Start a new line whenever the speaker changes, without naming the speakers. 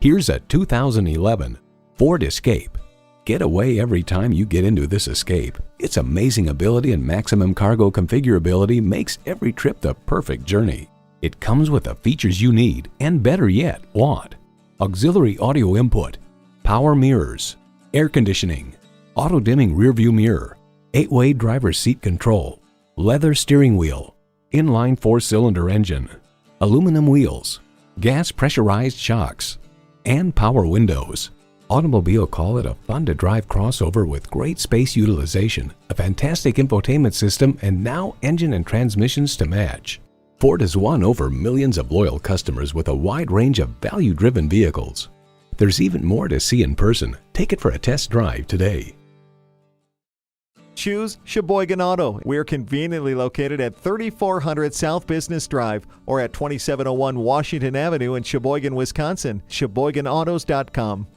Here's a 2011 Ford Escape. Get away every time you get into this Escape. Its amazing ability and maximum cargo configurability makes every trip the perfect journey. It comes with the features you need and, better yet, want. Auxiliary audio input, power mirrors, air conditioning, auto-dimming rearview mirror, 8-way driver's seat control, leather steering wheel, inline 4-cylinder engine, aluminum wheels, gas pressurized shocks, and power windows. Automobile call it a fun-to-drive crossover with great space utilization, a fantastic infotainment system, and now engine and transmissions to match. Ford has won over millions of loyal customers with a wide range of value-driven vehicles. There's even more to see in person. Take it for a test drive today.
Choose Sheboygan Auto. We're conveniently located at 3400 South Business Drive or at 2701 Washington Avenue in Sheboygan, Wisconsin. SheboyganAutos.com.